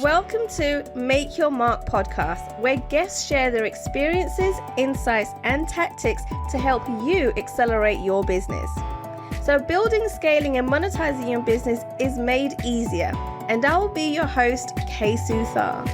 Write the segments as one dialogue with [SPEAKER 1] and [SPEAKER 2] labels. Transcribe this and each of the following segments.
[SPEAKER 1] Welcome to Make Your Mark podcast, where guests share their experiences, insights, and tactics to help you accelerate your business. So building, scaling, and monetizing your business is made easier. And I will be your host, Kay Suthar.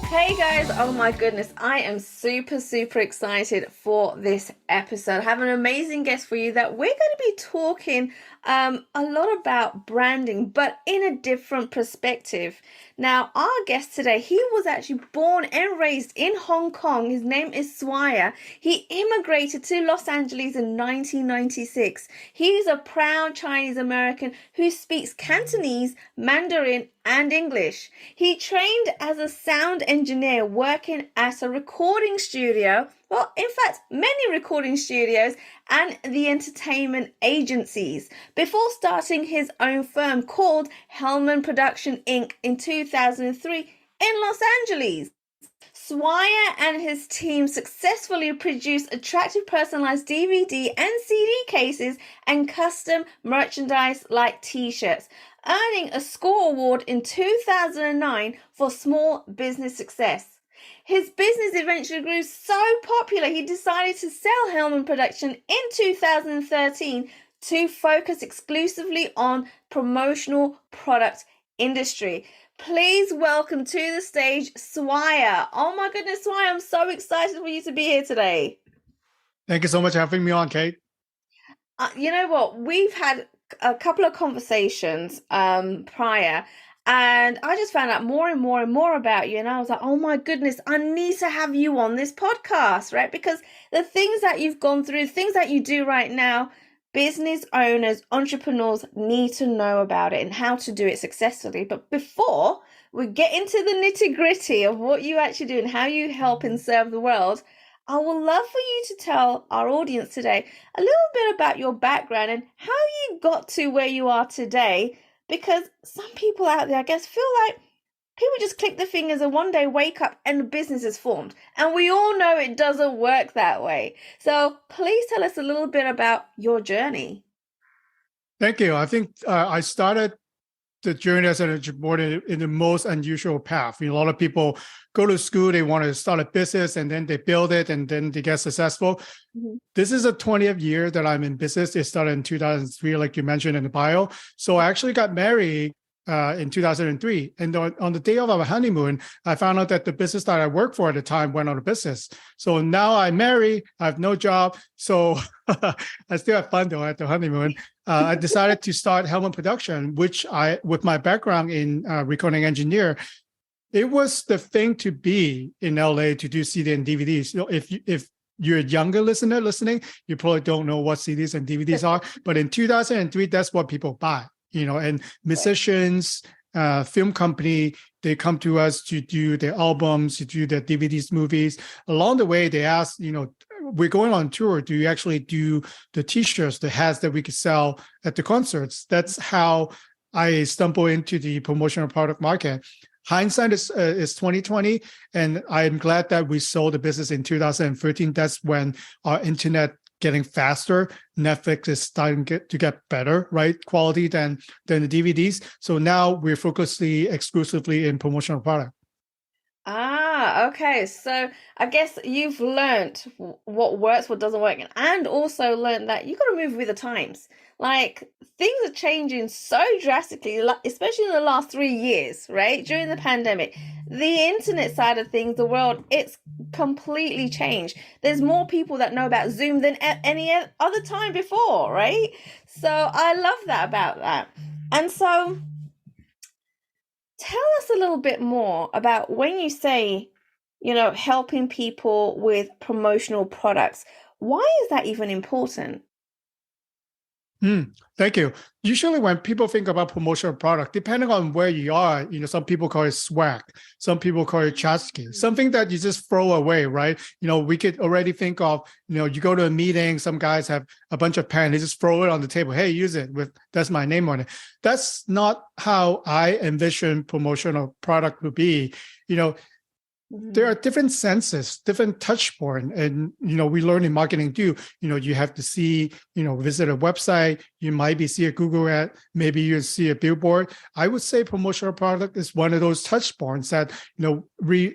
[SPEAKER 1] Hey guys, oh my goodness, I am super excited for this episode. I have an amazing guest for you that we're going to be talking a lot about branding, but in a different perspective. Now, our guest today, he was actually born and raised in Hong Kong. His name is Swire. He immigrated to Los Angeles in 1996. He's a proud Chinese American who speaks Cantonese, Mandarin, and English. He trained as a sound engineer working at a recording studio, well, in fact, many recording studios and the entertainment agencies, before starting his own firm called Helman Production Inc. in 2003 in Los Angeles. Swire and his team successfully produced attractive personalized DVD and CD cases and custom merchandise like t-shirts, earning a SCORE award in 2009 for small business success. His business eventually grew so popular, he decided to sell Helman Production in 2013 to focus exclusively on promotional product industry. Please welcome to the stage, Swire. Oh my goodness, Swire, I'm so excited for you to be here today.
[SPEAKER 2] Thank you so much for having me on, Kate.
[SPEAKER 1] You know what? We've had a couple of conversations prior, and I just found out more and more about you. And I was like, oh my goodness, I need to have you on this podcast, right? Because the things that you've gone through, things that you do right now, business owners, entrepreneurs need to know about it and how to do it successfully. But before we get into the nitty-gritty of what you actually do and how you help and serve the world, I would love for you to tell our audience today a little bit about your background and how you got to where you are today. Because some people out there, I guess, feel like people just click the fingers and one day wake up and the business is formed. And we all know it doesn't work that way. So please tell us a little bit about your journey.
[SPEAKER 2] Thank you. I think I started the journey as an entrepreneur in the most unusual path. A lot of people go to school, they want to start a business, and then they build it, and then they get successful. Mm-hmm. This is the 20th year that I'm in business. It started in 2003, like you mentioned in the bio. So I actually got married in 2003. And on the day of our honeymoon, I found out that the business that I worked for at the time went out of business. So now I'm married, I have no job. So I still have fun though at the honeymoon. I decided to start Helman Production, which with my background in recording engineer, it was the thing to be in LA to do CD and DVDs. If you're a younger listener listening, you probably don't know what CDs and DVDs are. But in 2003, that's what people buy. And musicians, film company, they come to us to do their albums, to do their DVDs, movies. Along the way, they ask, we're going on tour. Do you actually do the t-shirts, the hats that we could sell at the concerts? That's how I stumbled into the promotional product market. Hindsight is 2020, and I'm glad that we sold the business in 2013. That's when our internet getting faster. Netflix is starting to get better, right? Quality than the DVDs. So now we're focusing exclusively in promotional product.
[SPEAKER 1] Okay. So I guess you've learned what works, what doesn't work, and also learned that you got to move with the times. Like, things are changing so drastically, especially in the last 3 years, right? During the pandemic, the internet side of things, the world, it's completely changed. There's more people that know about Zoom than any other time before, right? So I love that about that. And so tell us a little bit more about when you say, helping people with promotional products. Why is that even important?
[SPEAKER 2] Thank you. Usually when people think about promotional product, depending on where you are, some people call it swag, some people call it tchotchke, something that you just throw away, right? We could already think of, you go to a meeting, some guys have a bunch of pens, they just throw it on the table. Hey, use it that's my name on it. That's not how I envision promotional product to be. there are different senses, different touch point. And, we learn in marketing too, you have to see, visit a website, you might be see a Google ad, maybe you see a billboard. I would say promotional product is one of those touch points that,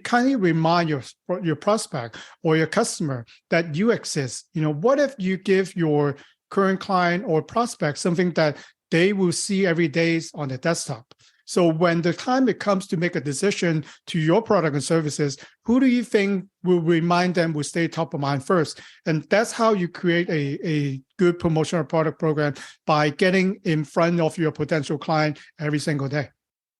[SPEAKER 2] kindly remind your prospect or your customer that you exist. What if you give your current client or prospect something that they will see every day on the desktop? So when the time it comes to make a decision to your product and services, who do you think will remind them, will stay top of mind first? And that's how you create a good promotional product program, by getting in front of your potential client every single day.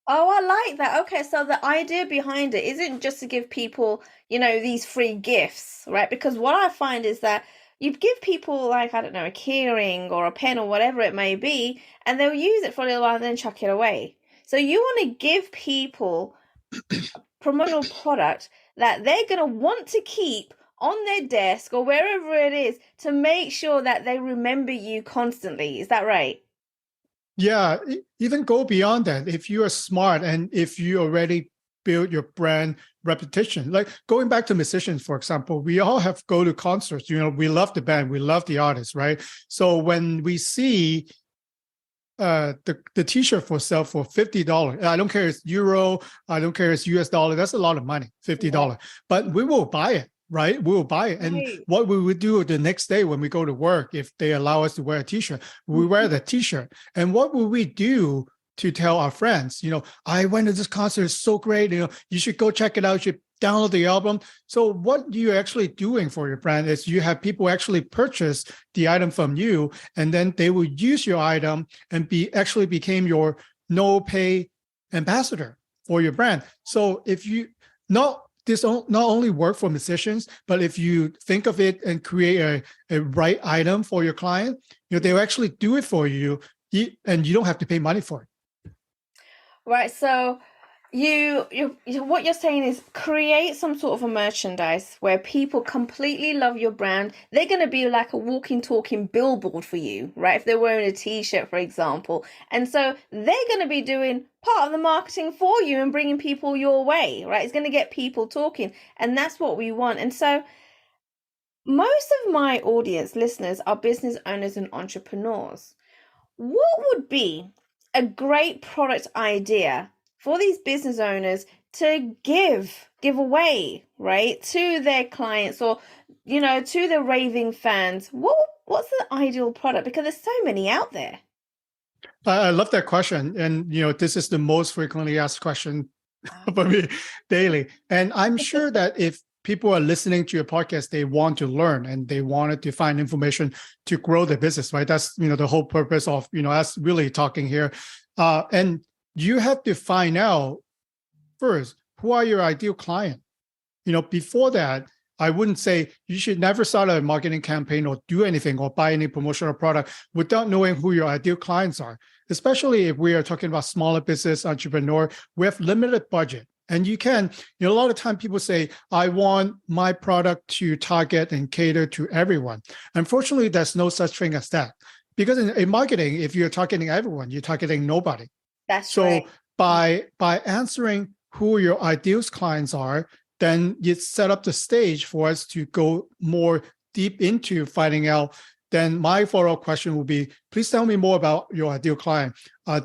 [SPEAKER 1] Oh, I like that. Okay, so the idea behind it isn't just to give people, these free gifts, right? Because what I find is that you give people, like, I don't know, a keyring or a pen or whatever it may be, and they'll use it for a little while and then chuck it away. So you want to give people a promotional product that they're going to want to keep on their desk or wherever it is, to make sure that they remember you constantly. Is that right?
[SPEAKER 2] Yeah, even go beyond that. If you are smart and if you already build your brand reputation, like going back to musicians, for example, we all have go to concerts. We love the band, we love the artist, right? So when we see the t-shirt for sale for $50, I don't care if it's euro, I don't care if it's US dollar, that's a lot of money, $50. But we will buy it, right? We will buy it. And what we would do the next day when we go to work, if they allow us to wear a t-shirt, we wear the t-shirt. And what will we do to tell our friends, I went to this concert, it's so great, you should go check it out, you should download the album. So what you're actually doing for your brand is you have people actually purchase the item from you, and then they will use your item and actually became your no pay ambassador for your brand. So if you not only work for musicians, but if you think of it and create a right item for your client, they'll actually do it for you, and you don't have to pay money for it.
[SPEAKER 1] Right. So you what you're saying is create some sort of a merchandise where people completely love your brand. They're going to be like a walking, talking billboard for you, right? If they're wearing a t-shirt, for example. And so they're going to be doing part of the marketing for you and bringing people your way, right? It's going to get people talking. And that's what we want. And so most of my audience listeners are business owners and entrepreneurs. What would be a great product idea for these business owners to give away, right, to their clients, or to the raving fans? What's the ideal product? Because there's so many out there.
[SPEAKER 2] I love that question. And this is the most frequently asked question for me daily. And I'm sure that if people are listening to your podcast, they want to learn and they wanted to find information to grow their business, right? That's, the whole purpose of, us really talking here. And you have to find out first, who are your ideal client? Before that, I wouldn't say you should never start a marketing campaign or do anything or buy any promotional product without knowing who your ideal clients are. Especially if we are talking about smaller business entrepreneur, we have limited budget. And you can, a lot of time people say, I want my product to target and cater to everyone. Unfortunately, there's no such thing as that. Because in marketing, if you're targeting everyone, you're targeting nobody.
[SPEAKER 1] That's
[SPEAKER 2] so
[SPEAKER 1] right.
[SPEAKER 2] By answering who your ideal clients are, then you set up the stage for us to go more deep into finding out. Then my follow-up question will be, please tell me more about your ideal client.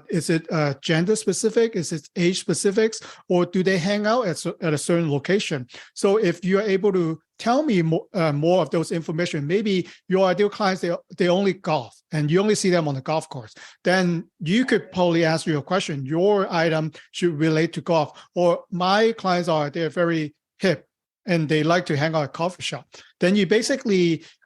[SPEAKER 2] Is it gender specific? Is it age specifics? Or do they hang out at a certain location? So if you're able to tell me more of those information, maybe your ideal clients, they only golf and you only see them on the golf course, then you could probably answer your question. Your item should relate to golf. Or my clients they're very hip and they like to hang out at a coffee shop. Then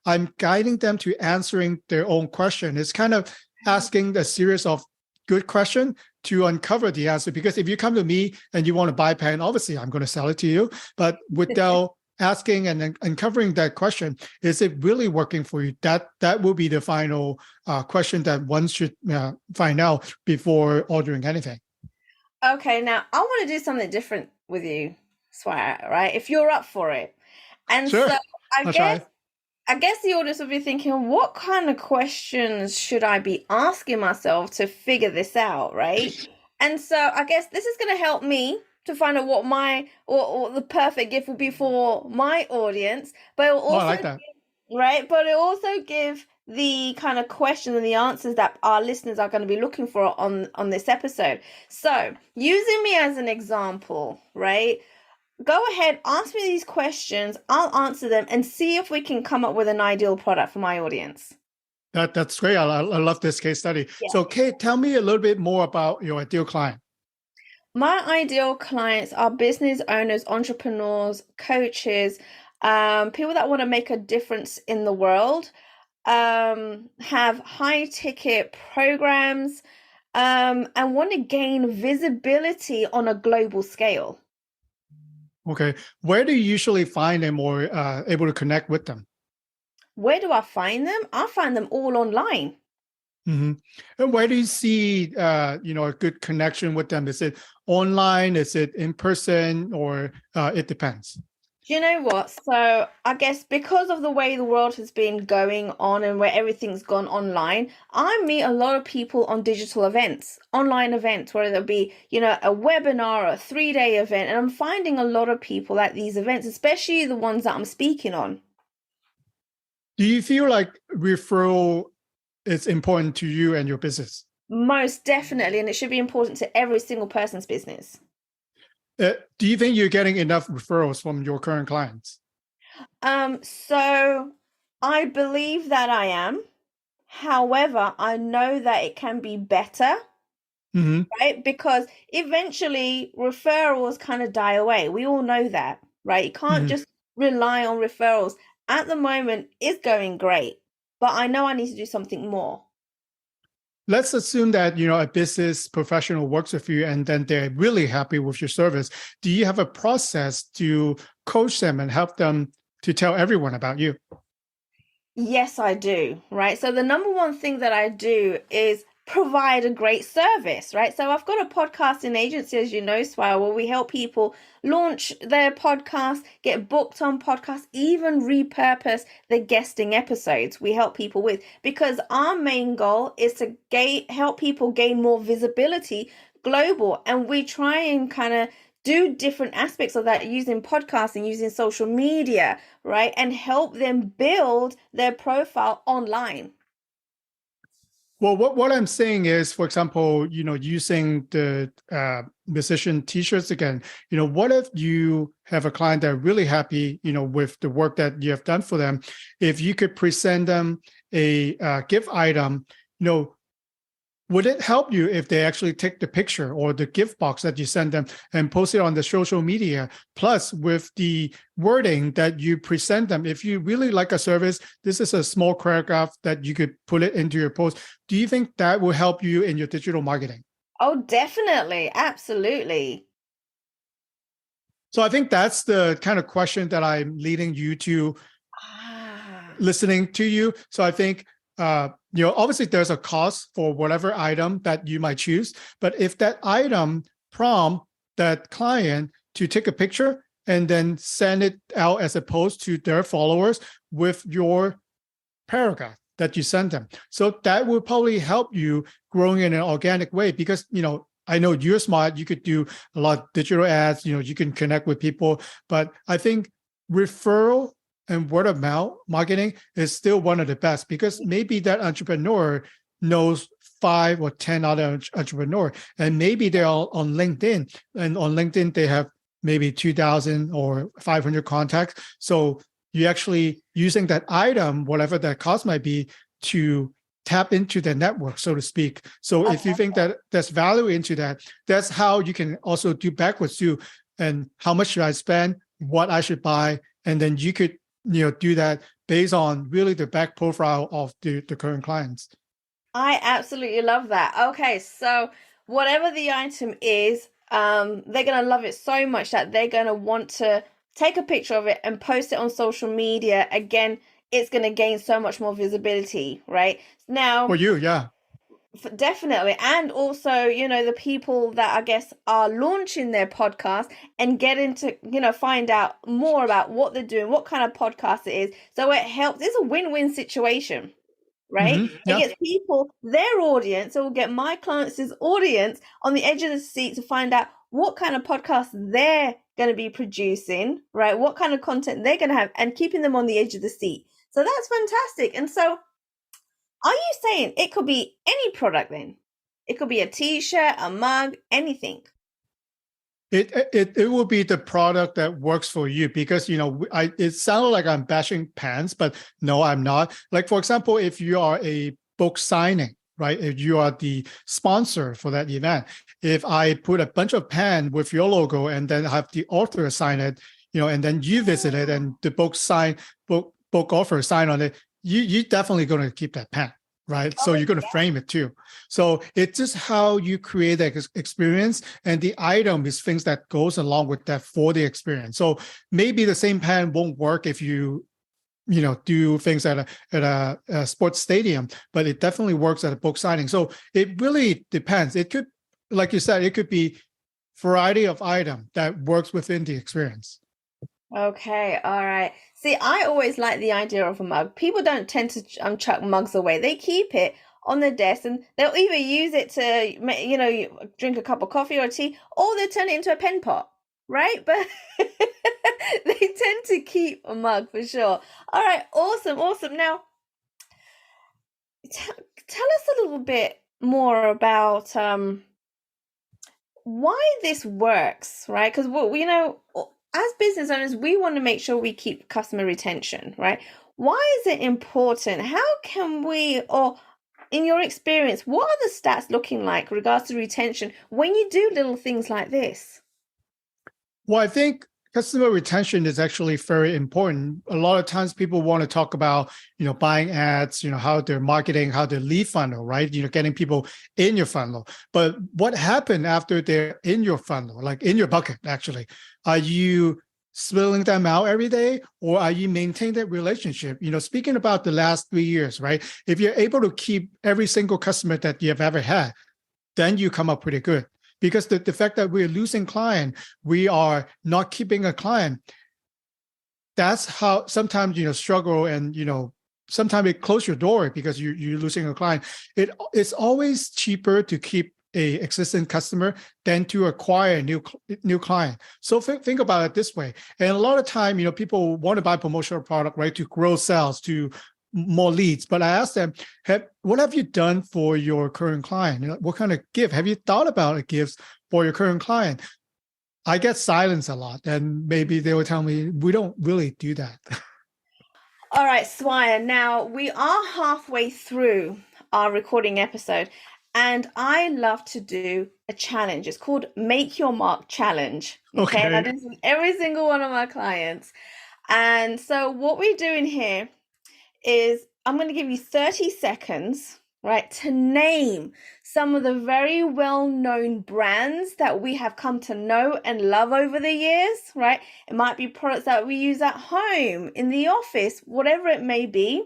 [SPEAKER 2] I'm guiding them to answering their own question. It's kind of asking a series of good questions to uncover the answer. Because if you come to me and you want to buy a pen, obviously I'm going to sell it to you. But without asking and then uncovering that question, is it really working for you? That will be the final question that one should find out before ordering anything.
[SPEAKER 1] Okay, now I want to do something different with you, Swire, right? If you're up for it. And
[SPEAKER 2] sure.
[SPEAKER 1] So I guess the audience will be thinking, what kind of questions should I be asking myself to figure this out, right? And so I guess this is going to help me to find out what the perfect gift would be for my audience, but it will
[SPEAKER 2] Oh, I
[SPEAKER 1] also
[SPEAKER 2] like that.
[SPEAKER 1] right, but it also give the kind of questions and the answers that our listeners are going to be looking for on this episode. So, using me as an example, right? Go ahead, ask me these questions. I'll answer them and see if we can come up with an ideal product for my audience.
[SPEAKER 2] That's great. I love this case study.
[SPEAKER 1] Yeah.
[SPEAKER 2] So, Kate, tell me a little bit more about your ideal client.
[SPEAKER 1] My ideal clients are business owners, entrepreneurs, coaches, people that want to make a difference in the world, have high ticket programs, and want to gain visibility on a global scale.
[SPEAKER 2] Okay. Where do you usually find them or able to connect with them?
[SPEAKER 1] Where do I find them? I find them all online.
[SPEAKER 2] Mm-hmm. And where do you see, a good connection with them? Is it online? Is it in person? Or it depends?
[SPEAKER 1] Do you know what? So I guess because of the way the world has been going on and where everything's gone online, I meet a lot of people on digital events, online events, whether it be, a webinar or a 3-day event. And I'm finding a lot of people at these events, especially the ones that I'm speaking on.
[SPEAKER 2] Do you feel like referral is important to you and your business?
[SPEAKER 1] Most definitely. And it should be important to every single person's business.
[SPEAKER 2] Do you think you're getting enough referrals from your current clients?
[SPEAKER 1] So I believe that I am. However, I know that it can be better,
[SPEAKER 2] Mm-hmm.
[SPEAKER 1] right? Because eventually referrals kind of die away. We all know that, right? You can't
[SPEAKER 2] Mm-hmm.
[SPEAKER 1] just rely on referrals. At the moment, it's going great, but I know I need to do something more.
[SPEAKER 2] Let's assume that a business professional works with you and then they're really happy with your service. Do you have a process to coach them and help them to tell everyone about you?
[SPEAKER 1] Yes, I do, right? So the number one thing that I do is provide a great service, right? So I've got a podcasting agency, as you know, Swire, where we help people launch their podcast, get booked on podcasts, even repurpose the guesting episodes we help people with, because our main goal is to help people gain more visibility global. And we try and kind of do different aspects of that using podcasting, using social media, right? And help them build their profile online.
[SPEAKER 2] Well, what I'm saying is, for example, using the musician T-shirts again. What if you have a client that are really happy, with the work that you have done for them? If you could present them a gift item, would it help you if they actually take the picture or the gift box that you send them and post it on the social media? Plus, with the wording that you present them, if you really like a service, this is a small paragraph that you could put it into your post. Do you think that will help you in your digital marketing?
[SPEAKER 1] Oh, definitely. Absolutely.
[SPEAKER 2] So I think that's the kind of question that I'm leading you to listening to you. So I think obviously there's a cost for whatever item that you might choose. But if that item prompt that client to take a picture and then send it out as a post to their followers with your paragraph that you send them. So that will probably help you growing in an organic way because, I know you're smart. You could do a lot of digital ads, you can connect with people. But I think referral and word of mouth marketing is still one of the best because maybe that entrepreneur knows 5 or 10 other entrepreneurs, and maybe they're all on LinkedIn, and on LinkedIn they have maybe 2,000 or 500 contacts. So you actually using that item, whatever that cost might be, to tap into the network, so to speak. So if you think that there's value into that, that's how you can also do backwards too. And how much should I spend? What I should buy? And then you could do that based on really the back profile of the current clients.
[SPEAKER 1] I absolutely love that. Okay, so whatever the item is, they're going to love it so much that they're going to want to take a picture of it and post it on social media. Again, it's going to gain so much more visibility, right? Now,
[SPEAKER 2] For you, yeah.
[SPEAKER 1] Definitely. And also, the people that I guess are launching their podcast and getting to, find out more about what they're doing, what kind of podcast it is. So it helps. It's a win-win situation, right?
[SPEAKER 2] Mm-hmm. Yeah.
[SPEAKER 1] It gets people, their audience, it will get my clients' audience on the edge of the seat to find out what kind of podcasts they're going to be producing, right? What kind of content they're going to have, and keeping them on the edge of the seat. So that's fantastic. And so, are you saying it could be any product then? It could be a t-shirt, a mug, anything.
[SPEAKER 2] It will be the product that works for you, because it sounded like I'm bashing pants, but no, I'm not. Like, for example, if you are a book signing, right? If you are the sponsor for that event, if I put a bunch of pen with your logo and then have the author sign it, and then you visit it and the book author sign on it, you definitely going to keep that pen. Right. So you're going to frame it too. So it's just how you create that experience, and the item is things that goes along with that for the experience. So maybe the same pen won't work if you do things at a sports stadium, but it definitely works at a book signing. So it really depends. It could, like you said, it could be variety of item that works within the experience.
[SPEAKER 1] Okay, all right. See, I always like the idea of a mug. People don't tend to chuck mugs away. They keep it on their desk, and they'll either use it to, drink a cup of coffee or tea, or they turn it into a pen pot, right? But they tend to keep a mug for sure. All right, awesome, awesome. Now, tell us a little bit more about why this works, right? Because as business owners, we want to make sure we keep customer retention, right? Why is it important? How can we, or in your experience, what are the stats looking like regards to retention when you do little things like this?
[SPEAKER 2] Well, I think customer retention is actually very important. A lot of times people want to talk about, buying ads, how they're marketing, how their lead funnel, right? Getting people in your funnel. But what happened after they're in your funnel, like in your bucket, actually? Are you spilling them out every day, or are you maintaining that relationship? Speaking about the last 3 years, right? If you're able to keep every single customer that you have ever had, then you come up pretty good. Because the fact that we're losing client, we are not keeping a client. That's how sometimes, struggle, and, sometimes it close your door because you're losing a client. It's always cheaper to keep a existing customer than to acquire a new client. So think about it this way. And a lot of time, people want to buy promotional product, right, to grow sales, to more leads. But I asked them, what have you done for your current client? What kind of gift? Have you thought about a gift for your current client? I get silence a lot, and maybe they will tell me, we don't really do that.
[SPEAKER 1] All right, Swire. Now we are halfway through our recording episode, and I love to do a challenge. It's called Make Your Mark Challenge. Okay. And I do this with every single one of my clients. And so what we're doing here is I'm going to give you 30 seconds, right, to name some of the very well-known brands that we have come to know and love over the years, right? It might be products that we use at home, in the office, whatever it may be.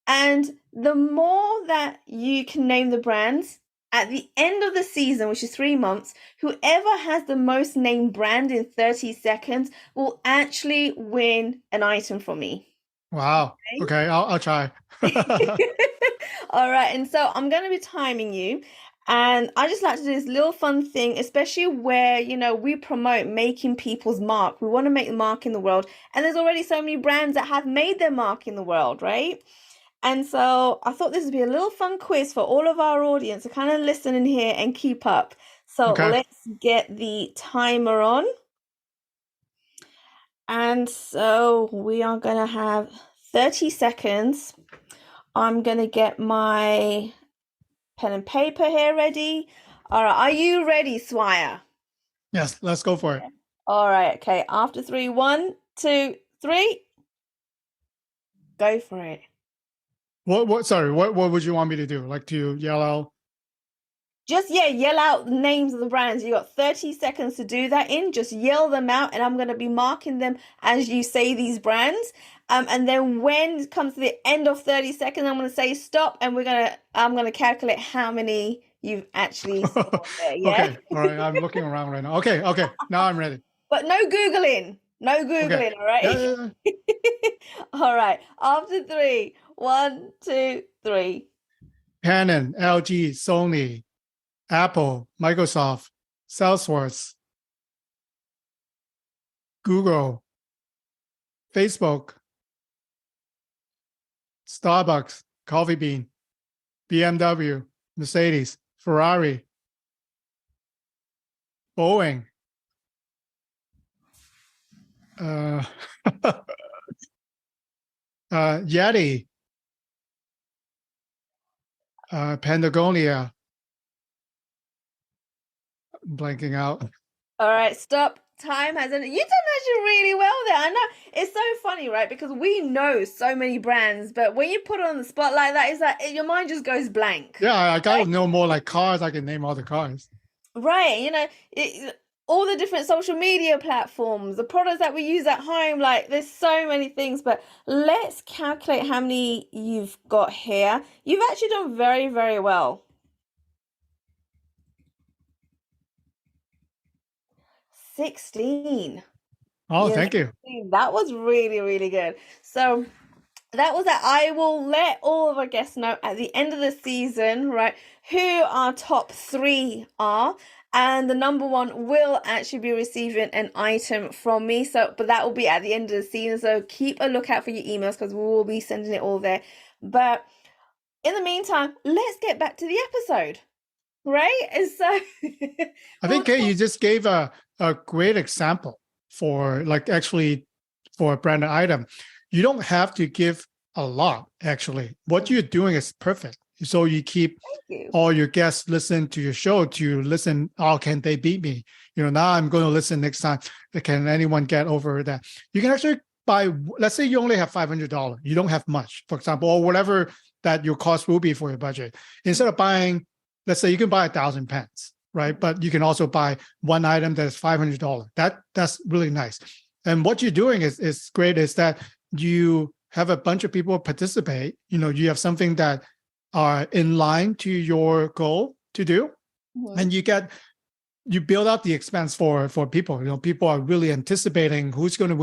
[SPEAKER 1] And the more that you can name the brands, at the end of the season, which is 3 months, whoever has the most named brand in 30 seconds will actually win an item from me.
[SPEAKER 2] Wow. Okay, I'll try.
[SPEAKER 1] All right. And so I'm going to be timing you. And I just like to do this little fun thing, especially where, we promote making people's mark. We want to make the mark in the world. And there's already so many brands that have made their mark in the world, right? And so I thought this would be a little fun quiz for all of our audience to kind of listen in here and keep up. So Let's get the timer on. And so we are going to have 30 seconds. I'm going to get my pen and paper here ready. All right. Are you ready, Swire?
[SPEAKER 2] Yes, let's go for it.
[SPEAKER 1] All right. Okay. After 3, 1, 2, 3. Go for it.
[SPEAKER 2] Sorry, what would you want me to do? Like to yell out?
[SPEAKER 1] Just, yell out the names of the brands. You got 30 seconds to do that in. Just yell them out, and I'm going to be marking them as you say these brands. And then when it comes to the end of 30 seconds, I'm going to say stop, and I'm going to calculate how many you've actually scored there. Yeah.
[SPEAKER 2] Okay. All right. I'm looking around right now. Okay. Now I'm ready.
[SPEAKER 1] But no Googling. Okay. All right. Yeah. All right. After 3, 1, 2, 3.
[SPEAKER 2] Canon, LG, Sony, Apple, Microsoft, Salesforce, Google, Facebook, Starbucks, Coffee Bean, BMW, Mercedes, Ferrari, Boeing, uh, Yeti, Patagonia. I'm blanking out.
[SPEAKER 1] All right, stop. Time hasn't. You've done actually really well there. I know it's so funny, right? Because we know so many brands, but when you put it on the spot like that, it's like your mind just goes blank.
[SPEAKER 2] Yeah, I gotta know more like cars. I can name all the cars.
[SPEAKER 1] Right, all the different social media platforms, the products that we use at home, like there's so many things, but let's calculate how many you've got here. You've actually done very, very well. 16.
[SPEAKER 2] Oh,
[SPEAKER 1] Yeah,
[SPEAKER 2] thank you.
[SPEAKER 1] that was really, really good. So that was that. I will let all of our guests know at the end of the season, right, who our top 3 are. And the number 1 will actually be receiving an item from me. So, but that will be at the end of the season. So keep a lookout for your emails because we will be sending it all there. But in the meantime, let's get back to the episode, right? And so
[SPEAKER 2] I think, Kay, you just gave a great example for like actually for a branded item. You don't have to give a lot, actually. What you're doing is perfect. So you keep all your guests listen to your show to listen, oh, can they beat me? Now I'm going to listen next time. Can anyone get over that? You can actually buy, let's say you only have $500. You don't have much, for example, or whatever that your cost will be for your budget. Instead of buying, let's say you can buy 1,000 pens, right? But you can also buy one item that is $500. That's really nice. And what you're doing is great, is that you have a bunch of people participate. You have something that are in line to your goal to do, and you build up the expense for people. People are really anticipating who's going to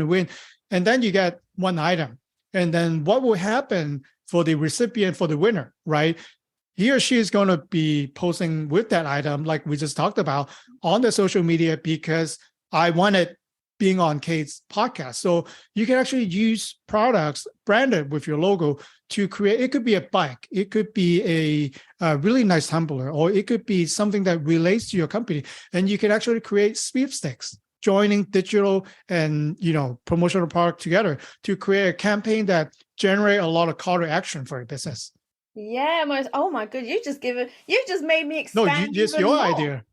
[SPEAKER 2] win, and then you get one item, and then what will happen for the recipient, for the winner, right? He or she is going to be posting with that item, like we just talked about, on the social media because I wanted being on Kay's podcast. So you can actually use products branded with your logo to create. It could be a bike, it could be a really nice tumbler, or it could be something that relates to your company. And you can actually create sweepstakes, joining digital and promotional product together to create a campaign that generate a lot of call to action for your business.
[SPEAKER 1] Yeah, oh my good, you just made me expand.
[SPEAKER 2] No, it's your idea.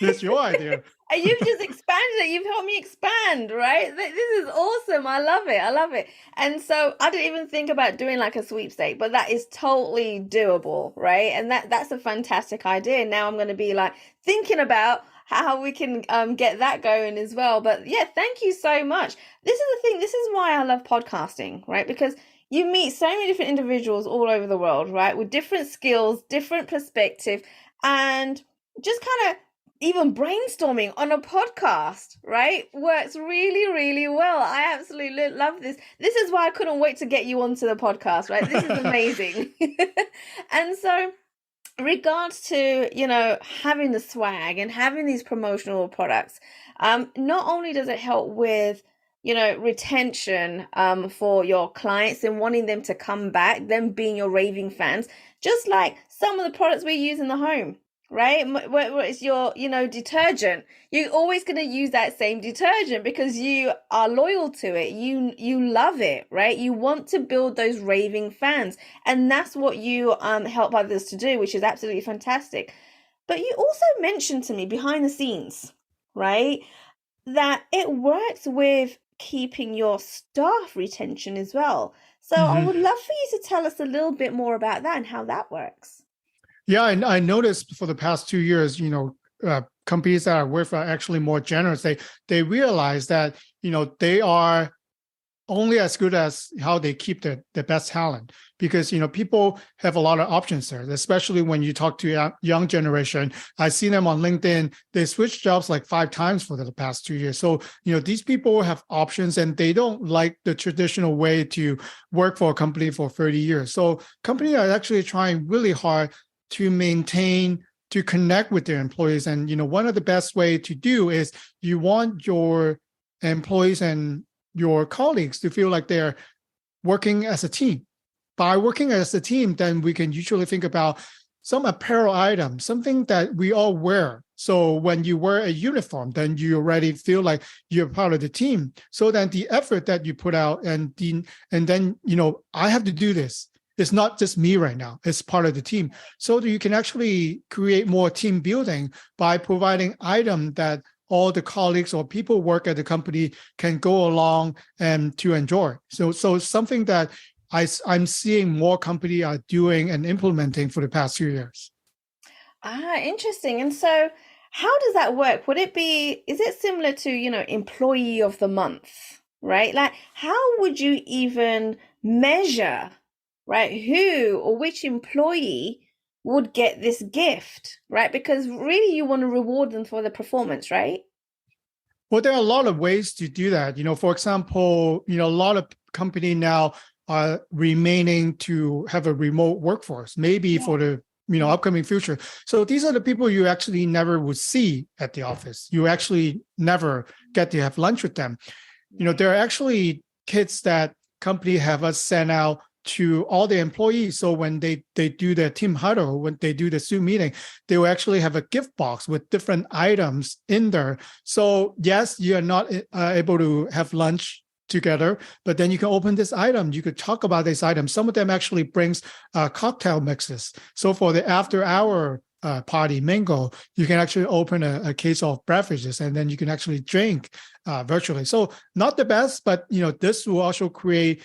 [SPEAKER 2] It's your idea.
[SPEAKER 1] And you've just expanded it. You've helped me expand, right? This is awesome. I love it. And so I didn't even think about doing like a sweepstake, but that is totally doable, right? And that's a fantastic idea. Now I'm going to be like thinking about how we can get that going as well. But yeah, thank you so much. This is the thing. This is why I love podcasting, right? Because you meet so many different individuals all over the world, right? With different skills, different perspective, and just kind of even brainstorming on a podcast, right? Works really, really well. I absolutely love this. This is why I couldn't wait to get you onto the podcast, right? This is amazing. And so regards to, having the swag and having these promotional products, not only does it help with retention for your clients and wanting them to come back, them being your raving fans, just like some of the products we use in the home, right? Where it's your, detergent. You're always going to use that same detergent because you are loyal to it. You love it, right? You want to build those raving fans. And that's what you help others to do, which is absolutely fantastic. But you also mentioned to me behind the scenes, right, that it works with keeping your staff retention as well. So I would love for you to tell us a little bit more about that and how that works.
[SPEAKER 2] Yeah, and I noticed for the past 2 years, companies that I work for are actually more generous. They realize that, they are only as good as how they keep the best talent, because people have a lot of options there, especially when you talk to young generation. I see them on LinkedIn. They switch jobs like 5 times for the past 2 years. So these people have options, and they don't like the traditional way to work for a company for 30 years. So companies are actually trying really hard to connect with their employees. And one of the best way to do is you want your employees and your colleagues to feel like they're working as a team. By working as a team, then we can usually think about some apparel item, something that we all wear. So when you wear a uniform, then you already feel like you're part of the team. So then the effort that you put out and then, I have to do this. It's not just me right now. It's part of the team. So that you can actually create more team building by providing item that all the colleagues or people work at the company can go along and to enjoy. So something that I'm seeing more companies are doing and implementing for the past few years.
[SPEAKER 1] Interesting. And so how does that work? Is it similar to, employee of the month, right? Like, how would you even measure, right, who or which employee would get this gift, right? Because really you want to reward them for the performance, right?
[SPEAKER 2] Well, there are a lot of ways to do that. For example, a lot of company now are remaining to have a remote workforce, maybe for the upcoming future. So these are the people you actually never would see at the office. You actually never get to have lunch with them. There are actually kits that company have us send out to all the employees. So when they do their team huddle, when they do the Zoom meeting, they will actually have a gift box with different items in there. So yes, you are not able to have lunch together, but then you can open this item. You could talk about this item. Some of them actually brings cocktail mixes. So for the after hour party mingle, you can actually open a case of beverages and then you can actually drink virtually. So not the best, but this will also create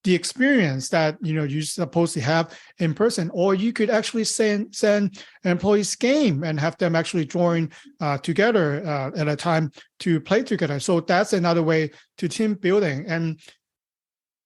[SPEAKER 2] the experience that you're supposed to have in person. Or you could actually send employees game and have them actually join together at a time to play together. So that's another way to team building. And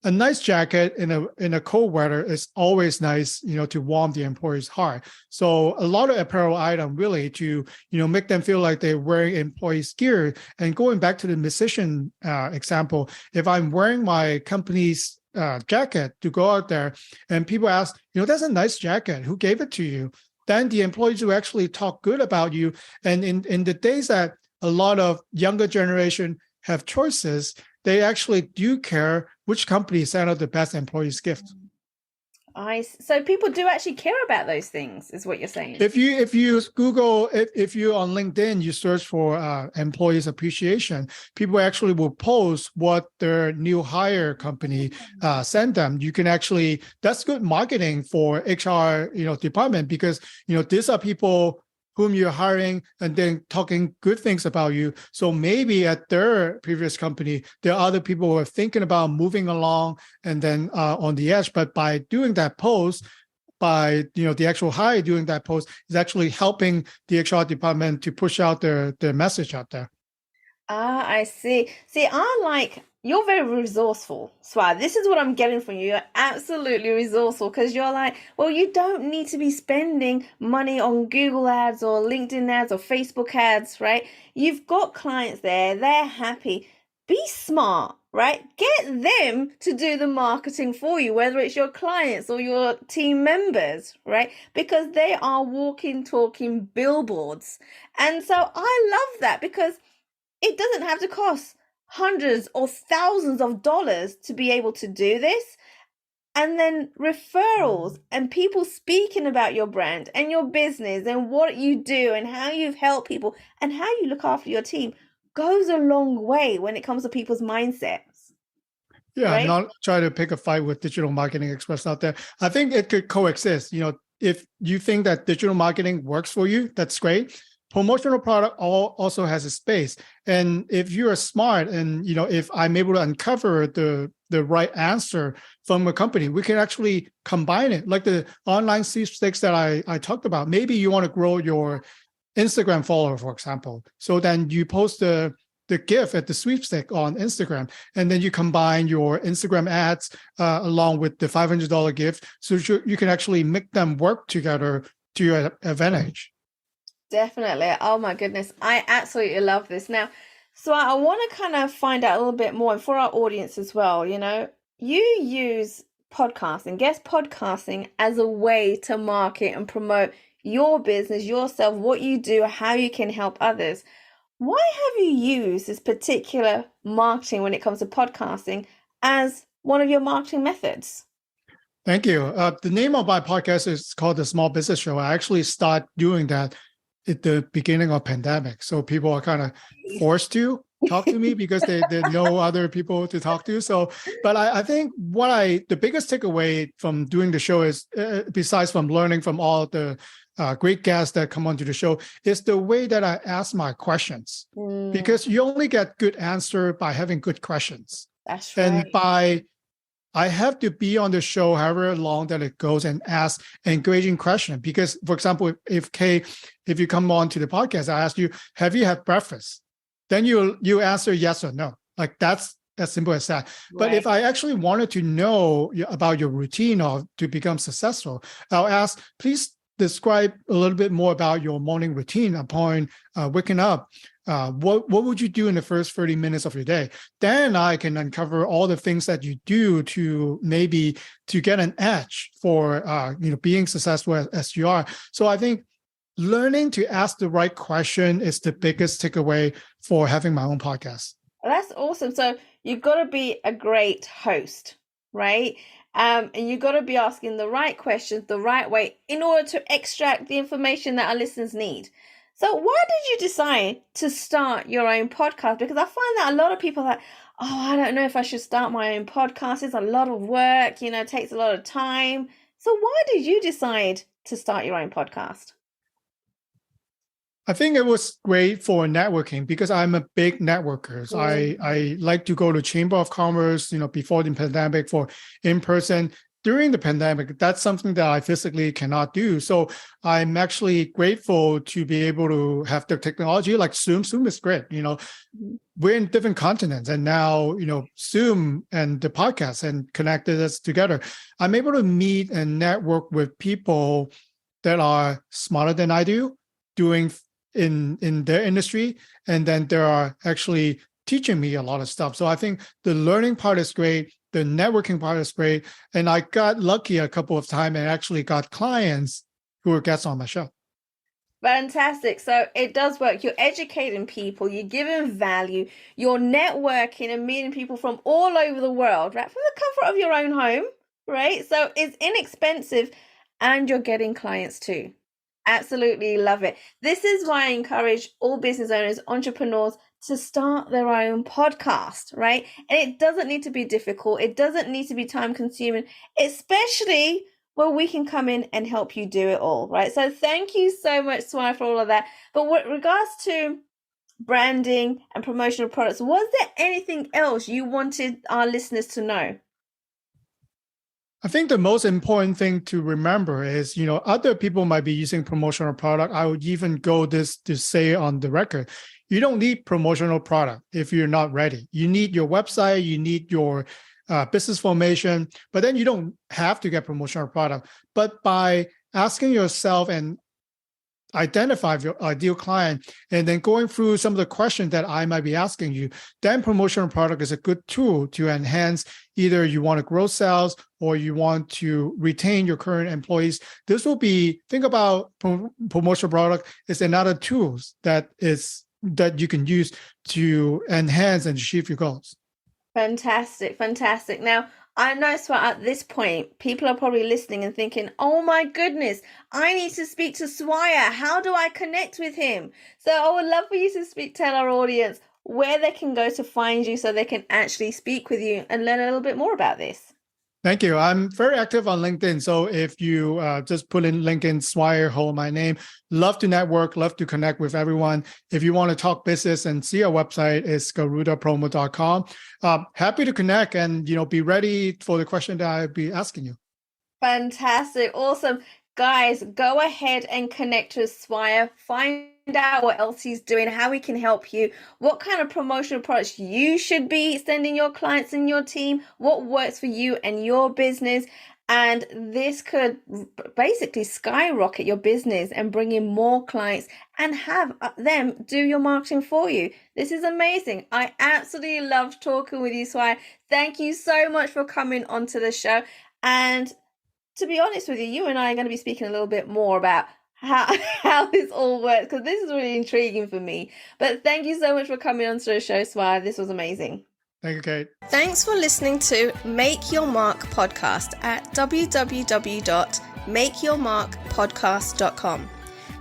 [SPEAKER 2] a nice jacket in a cold weather is always nice, to warm the employee's heart. So a lot of apparel item really to make them feel like they're wearing employees gear. And going back to the musician example, if I'm wearing my company's jacket to go out there and people ask, that's a nice jacket, who gave it to you? Then the employees will actually talk good about you. And in the days that a lot of younger generation have choices, they actually do care which company sent out the best employees gift.
[SPEAKER 1] So people do actually care about those things, is what you're saying.
[SPEAKER 2] If you Google, if you on LinkedIn, you search for employees appreciation, people actually will post what their new hire company sent them. You can actually, that's good marketing for HR, department, because these are people whom you're hiring and then talking good things about you. So maybe at their previous company, there are other people who are thinking about moving along and then on the edge. But by doing that post, by the actual hire doing that post is actually helping the HR department to push out their message out there.
[SPEAKER 1] I see. See, you're very resourceful, Swire. This is what I'm getting from you. You're absolutely resourceful because you're like, well, you don't need to be spending money on Google ads or LinkedIn ads or Facebook ads, right? You've got clients there. They're happy. Be smart, right? Get them to do the marketing for you, whether it's your clients or your team members, right? Because they are walking, talking billboards. And so I love that because it doesn't have to cost hundreds or thousands of dollars to be able to do this. And then referrals and people speaking about your brand and your business and what you do and how you've helped people and how you look after your team goes a long way when it comes to people's mindsets.
[SPEAKER 2] Yeah,
[SPEAKER 1] right?
[SPEAKER 2] Not try to pick a fight with digital marketing experts out there. I think it could coexist. If you think that digital marketing works for you, that's great. Promotional product also has a space. And if you're smart and, if I'm able to uncover the right answer from a company, we can actually combine it. Like the online sweepstakes that I talked about. Maybe you want to grow your Instagram follower, for example. So then you post the gift at the sweepstake on Instagram, and then you combine your Instagram ads along with the $500 gift. So you can actually make them work together to your advantage.
[SPEAKER 1] Definitely. Oh my goodness. I absolutely love this. Now, so I want to kind of find out a little bit more, and for our audience as well, you use podcasting, guest podcasting as a way to market and promote your business, yourself, what you do, how you can help others. Why have you used this particular marketing when it comes to podcasting as one of your marketing methods?
[SPEAKER 2] Thank you. The name of my podcast is called The Small Business Show. I actually start doing that at the beginning of pandemic. So people are kind of forced to talk to me because they know other people to talk to. So, but I think the biggest takeaway from doing the show is, besides from learning from all the great guests that come onto the show, is the way that I ask my questions. Because you only get good answer by having good questions.
[SPEAKER 1] That's right.
[SPEAKER 2] And I have to be on the show however long that it goes and ask engaging question. Because, for example, if you come on to the podcast, I ask you, have you had breakfast? Then you answer yes or no. Like that's as simple as that. But if I actually wanted to know about your routine or to become successful, I'll ask, please describe a little bit more about your morning routine upon waking up. What would you do in the first 30 minutes of your day? Then I can uncover all the things that you do to get an edge for being successful as you are. So I think learning to ask the right question is the biggest takeaway for having my own podcast.
[SPEAKER 1] That's awesome. So you've got to be a great host, right? And you've got to be asking the right questions the right way in order to extract the information that our listeners need. So why did you decide to start your own podcast? Because I find that a lot of people are like, oh, I don't know if I should start my own podcast. It's a lot of work, it takes a lot of time. So why did you decide to start your own podcast?
[SPEAKER 2] I think it was great for networking because I'm a big networker. So I like to go to Chamber of Commerce, before the pandemic for in person. During the pandemic, that's something that I physically cannot do. So I'm actually grateful to be able to have the technology like Zoom. Zoom is great. We're in different continents and now, Zoom and the podcast and connected us together. I'm able to meet and network with people that are smarter than I do, doing in their industry. And then they are actually teaching me a lot of stuff. So I think the learning part is great. The networking part is great. And I got lucky a couple of times and actually got clients who were guests on my show.
[SPEAKER 1] Fantastic. So it does work. You're educating people, you're giving value, you're networking and meeting people from all over the world, right? From the comfort of your own home, right? So it's inexpensive and you're getting clients too. Absolutely love it. This is why I encourage all business owners, entrepreneurs to start their own podcast, right? And it doesn't need to be difficult. It doesn't need to be time consuming, especially where we can come in and help you do it all, right? So thank you so much, Swire, for all of that. But with regards to branding and promotional products, was there anything else you wanted our listeners to know?
[SPEAKER 2] I think the most important thing to remember is, other people might be using promotional product. I would even go this to say on the record, you don't need promotional product if you're not ready. You need your website, you need your business formation, but then you don't have to get promotional product. But by asking yourself and identify your ideal client and then going through some of the questions that I might be asking you, then promotional product is a good tool to enhance either you want to grow sales or you want to retain your current employees. This will be, think about promotional product is another tool that you can use to enhance and achieve your goals.
[SPEAKER 1] Fantastic. Now, I know, so at this point, people are probably listening and thinking, oh my goodness, I need to speak to Swire. How do I connect with him? So I would love for you to tell our audience where they can go to find you so they can actually speak with you and learn a little bit more about this.
[SPEAKER 2] Thank you. I'm very active on LinkedIn. So if you just put in LinkedIn, Swire Ho, my name, love to network, love to connect with everyone. If you want to talk business and see our website, it's garudapromo.com. Happy to connect and, be ready for the question that I'll be asking you.
[SPEAKER 1] Fantastic. Awesome. Guys, go ahead and connect with Swire. Find out what else he's doing, how he can help you, what kind of promotional products you should be sending your clients and your team, what works for you and your business. And this could basically skyrocket your business and bring in more clients and have them do your marketing for you. This is amazing. I absolutely loved talking with you, Swire. Thank you so much for coming onto the show. And to be honest with you, you and I are going to be speaking a little bit more about how this all works, because this is really intriguing for me. But thank you so much for coming on to the show, Swire. This was amazing.
[SPEAKER 2] Thank you, Kate.
[SPEAKER 1] Thanks for listening to Make Your Mark podcast at www.makeyourmarkpodcast.com.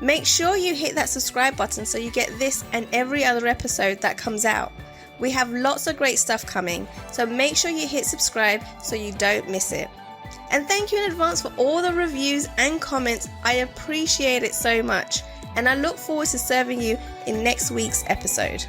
[SPEAKER 1] Make sure you hit that subscribe button so you get this and every other episode that comes out. We have lots of great stuff coming, so make sure you hit subscribe so you don't miss it. And thank you in advance for all the reviews and comments. I appreciate it so much, and I look forward to serving you in next week's episode.